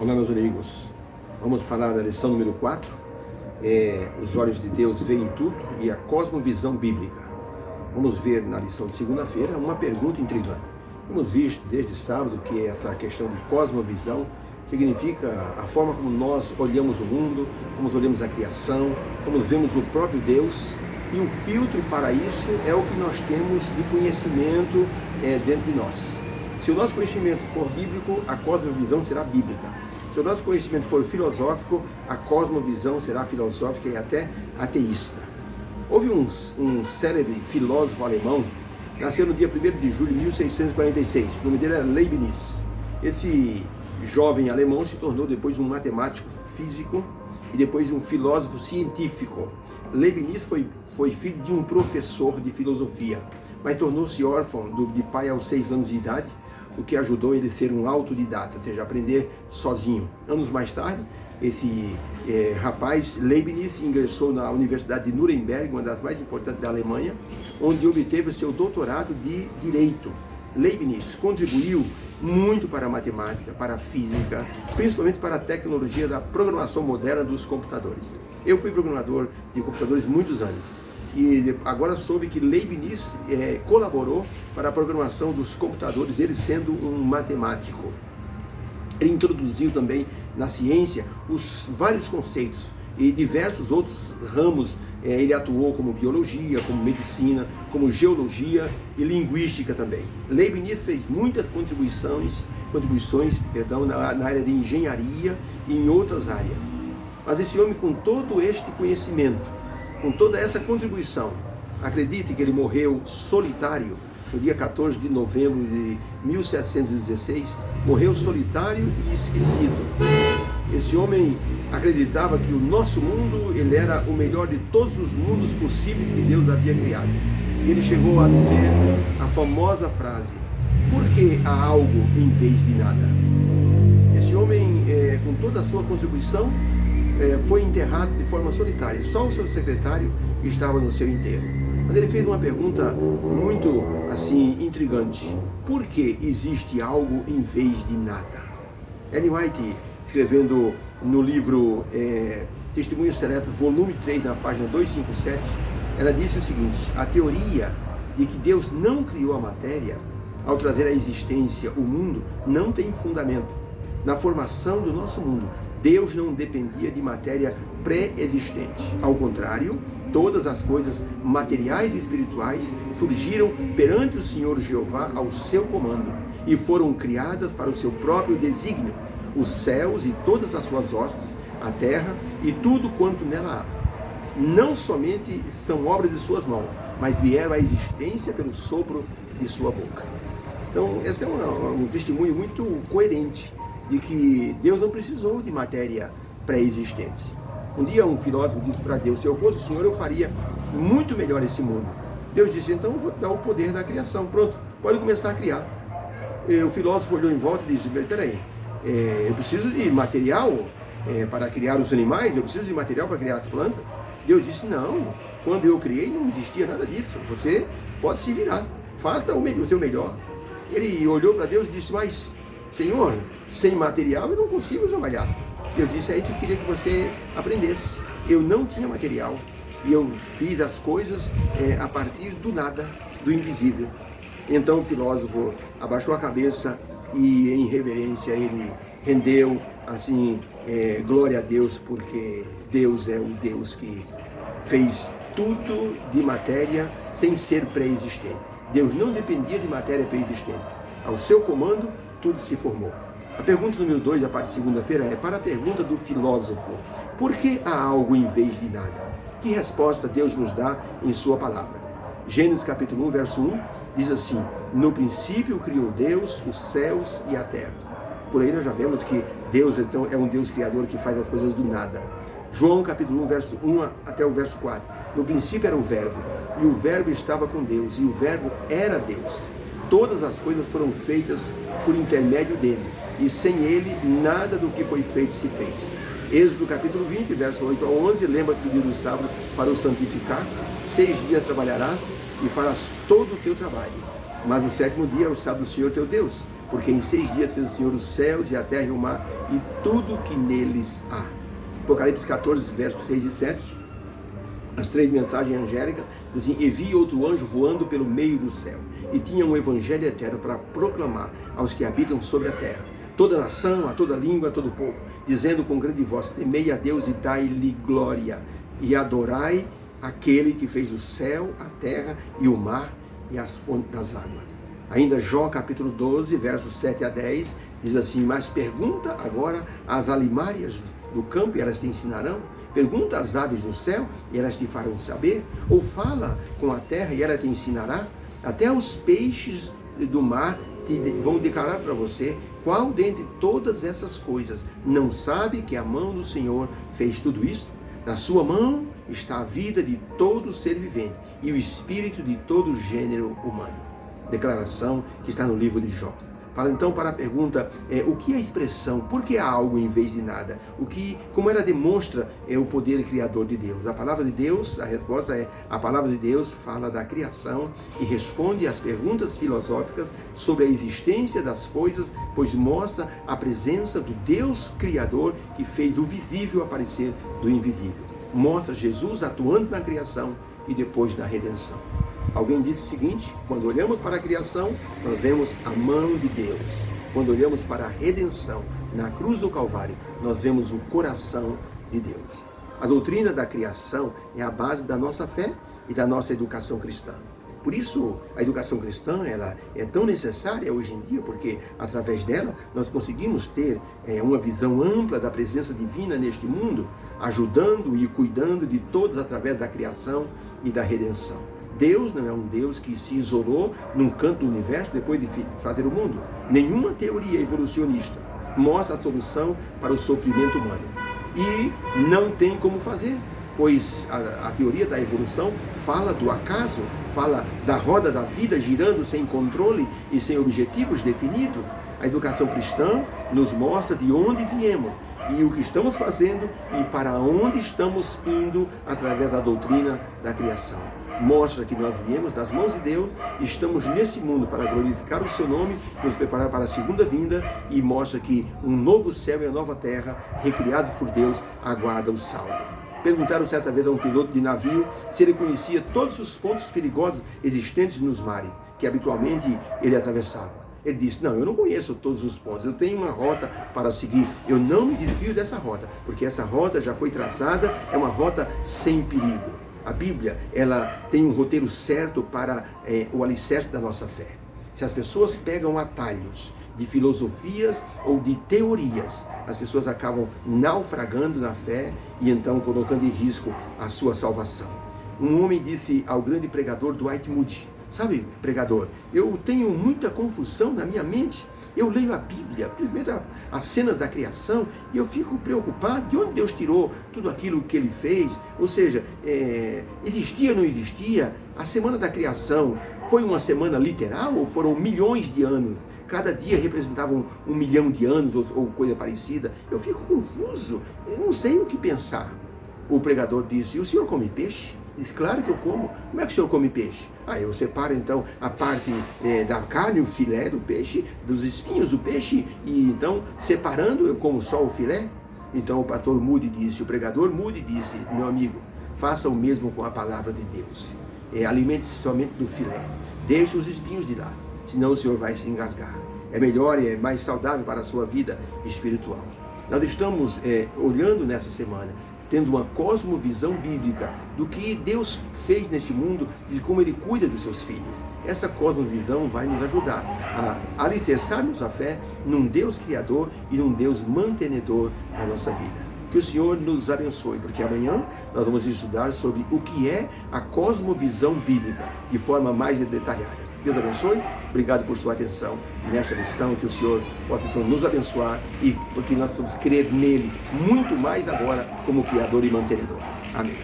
Olá, meus amigos. Vamos falar da lição número 4. Os olhos de Deus veem tudo e a cosmovisão bíblica. Vamos ver na lição de segunda-feira uma pergunta intrigante. Temos visto desde sábado que essa questão de cosmovisão significa a forma como nós olhamos o mundo, como olhamos a criação, como vemos o próprio Deus. E o filtro para isso é o que nós temos de conhecimento dentro de nós. Se o nosso conhecimento for bíblico, a cosmovisão será bíblica. Se o nosso conhecimento for filosófico, a cosmovisão será filosófica e até ateísta. Houve um célebre filósofo alemão, nasceu no dia 1º de julho de 1646. O nome dele era Leibniz. Esse jovem alemão se tornou depois um matemático físico e depois um filósofo científico. Leibniz foi filho de um professor de filosofia, mas tornou-se órfão de pai aos 6 anos de idade, o que ajudou ele a ser um autodidata, ou seja, aprender sozinho. Anos mais tarde, esse rapaz, Leibniz, ingressou na Universidade de Nuremberg, uma das mais importantes da Alemanha, onde obteve o seu doutorado de Direito. Leibniz contribuiu muito para a matemática, para a física, principalmente para a tecnologia da programação moderna dos computadores. Eu fui programador de computadores muitos anos. E agora soube que Leibniz colaborou para a programação dos computadores, ele sendo um matemático. Ele introduziu também na ciência os vários conceitos e diversos outros ramos. Ele atuou como biologia, como medicina, como geologia e linguística também. Leibniz fez muitas contribuições na área de engenharia e em outras áreas. Mas esse homem, com todo este conhecimento, com toda essa contribuição, acredite que ele morreu solitário no dia 14 de novembro de 1716, morreu solitário e esquecido. Esse homem acreditava que o nosso mundo ele era o melhor de todos os mundos possíveis que Deus havia criado. E ele chegou a dizer a famosa frase: por que há algo em vez de nada? Esse homem, com toda a sua contribuição, foi enterrado de forma solitária. Só o seu secretário estava no seu enterro. Mas ele fez uma pergunta muito intrigante: por que existe algo em vez de nada? Ellen White, escrevendo no livro Testemunhos Seletos, volume 3, na página 257, ela disse o seguinte: a teoria de que Deus não criou a matéria ao trazer à existência o mundo não tem fundamento. Na formação do nosso mundo, Deus não dependia de matéria pré-existente. Ao contrário, todas as coisas materiais e espirituais surgiram perante o Senhor Jeová ao seu comando e foram criadas para o seu próprio desígnio. Os céus e todas as suas hostes, a terra e tudo quanto nela há, não somente são obras de suas mãos, mas vieram à existência pelo sopro de sua boca. Então, esse é um testemunho muito coerente de que Deus não precisou de matéria pré-existente. Um dia um filósofo disse para Deus: se eu fosse o Senhor, eu faria muito melhor esse mundo. Deus disse: então eu vou dar o poder da criação. Pronto, pode começar a criar. E o filósofo olhou em volta e disse: peraí, eu preciso de material para criar os animais? Eu preciso de material para criar as plantas? Deus disse: não, quando eu criei não existia nada disso. Você pode se virar, faça o seu melhor. Ele olhou para Deus e disse: mas Senhor, sem material eu não consigo trabalhar. Deus disse: é isso que eu queria que você aprendesse. Eu não tinha material e eu fiz as coisas a partir do nada, do invisível. Então o filósofo abaixou a cabeça e em reverência ele rendeu glória a Deus, porque Deus é o Deus que fez tudo de matéria sem ser pré-existente. Deus não dependia de matéria pré-existente. Ao seu comando, tudo se formou. A pergunta número 2, da parte de segunda-feira, é para a pergunta do filósofo: por que há algo em vez de nada? Que resposta Deus nos dá em sua palavra? Gênesis capítulo 1, verso 1, diz assim: no princípio criou Deus os céus e a terra. Por aí nós já vemos que Deus é um Deus criador que faz as coisas do nada. João capítulo 1, verso 1 até o verso 4. No princípio era o Verbo, e o Verbo estava com Deus, e o Verbo era Deus. Todas as coisas foram feitas por intermédio dele, e sem ele nada do que foi feito se fez. Êxodo capítulo 20, verso 8 a 11, lembra-te do dia do sábado para o santificar. 6 dias trabalharás e farás todo o teu trabalho, mas o 7º dia é o sábado do Senhor teu Deus. porque em 6 dias fez o Senhor os céus e a terra e o mar e tudo que neles há. Apocalipse 14, versos 6 e 7, as 3 mensagens angélicas, diz assim: e vi outro anjo voando pelo meio do céu, e tinha um evangelho eterno para proclamar aos que habitam sobre a terra, toda nação, a toda língua, a todo povo, dizendo com grande voz: temei a Deus e dai-lhe glória, e adorai aquele que fez o céu, a terra e o mar e as fontes das águas. Ainda Jó capítulo 12, versos 7 a 10, diz assim: mas pergunta agora às alimárias do campo e elas te ensinarão, pergunta às aves do céu e elas te farão saber, ou fala com a terra e ela te ensinará, até os peixes do mar vão declarar para você. Qual dentre todas essas coisas não sabe que a mão do Senhor fez tudo isso? Na sua mão está a vida de todo ser vivente e o espírito de todo gênero humano. Declaração que está no livro de Jó. Fala então para a pergunta, o que é a expressão? Por que há algo em vez de nada? Como ela demonstra o poder criador de Deus? A palavra de Deus, a resposta é: a palavra de Deus fala da criação e responde às perguntas filosóficas sobre a existência das coisas, pois mostra a presença do Deus Criador que fez o visível aparecer do invisível. Mostra Jesus atuando na criação e depois na redenção. Alguém disse o seguinte: quando olhamos para a criação, nós vemos a mão de Deus. Quando olhamos para a redenção na cruz do Calvário, nós vemos o coração de Deus. A doutrina da criação é a base da nossa fé e da nossa educação cristã. Por isso, a educação cristã ela é tão necessária hoje em dia, porque através dela nós conseguimos ter uma visão ampla da presença divina neste mundo, ajudando e cuidando de todos através da criação e da redenção. Deus não é um Deus que se isolou num canto do universo depois de fazer o mundo. Nenhuma teoria evolucionista mostra a solução para o sofrimento humano. E não tem como fazer, pois a teoria da evolução fala do acaso, fala da roda da vida girando sem controle e sem objetivos definidos. A educação cristã nos mostra de onde viemos e o que estamos fazendo e para onde estamos indo através da doutrina da criação. Mostra que nós viemos das mãos de Deus, estamos nesse mundo para glorificar o seu nome, nos preparar para a segunda vinda, e mostra que um novo céu e uma nova terra, recriados por Deus, aguardam os salvos. Perguntaram certa vez a um piloto de navio se ele conhecia todos os pontos perigosos existentes nos mares, que habitualmente ele atravessava. Ele disse: não, eu não conheço todos os pontos, eu tenho uma rota para seguir, eu não me desvio dessa rota, porque essa rota já foi traçada, é uma rota sem perigo. A Bíblia, ela tem um roteiro certo para o alicerce da nossa fé. Se as pessoas pegam atalhos de filosofias ou de teorias, as pessoas acabam naufragando na fé e então colocando em risco a sua salvação. Um homem disse ao grande pregador Dwight Moody: sabe, pregador, eu tenho muita confusão na minha mente. Eu leio a Bíblia, primeiro as cenas da criação, e eu fico preocupado de onde Deus tirou tudo aquilo que Ele fez. Ou seja, existia ou não existia? A semana da criação foi uma semana literal ou foram milhões de anos? Cada dia representava 1 milhão de anos ou coisa parecida. Eu fico confuso, eu não sei o que pensar. O pregador disse: e o senhor come peixe? Disse: claro que eu como. Como é que o senhor come peixe? Eu separo então a parte da carne, o filé do peixe, dos espinhos do peixe, e então separando eu como só o filé. Então o pastor Moody disse, o pregador Moody disse: meu amigo, faça o mesmo com a palavra de Deus. Alimente-se somente do filé, deixe os espinhos de lado, senão o senhor vai se engasgar. É melhor e é mais saudável para a sua vida espiritual. Nós estamos olhando nessa semana, tendo uma cosmovisão bíblica do que Deus fez nesse mundo e de como Ele cuida dos seus filhos. Essa cosmovisão vai nos ajudar a alicerçarmos a fé num Deus Criador e num Deus mantenedor da nossa vida. Que o Senhor nos abençoe, porque amanhã nós vamos estudar sobre o que é a cosmovisão bíblica de forma mais detalhada. Deus abençoe, obrigado por sua atenção nesta lição, que o Senhor possa então nos abençoar e porque nós vamos crer nele muito mais agora como Criador e mantenedor. Amém.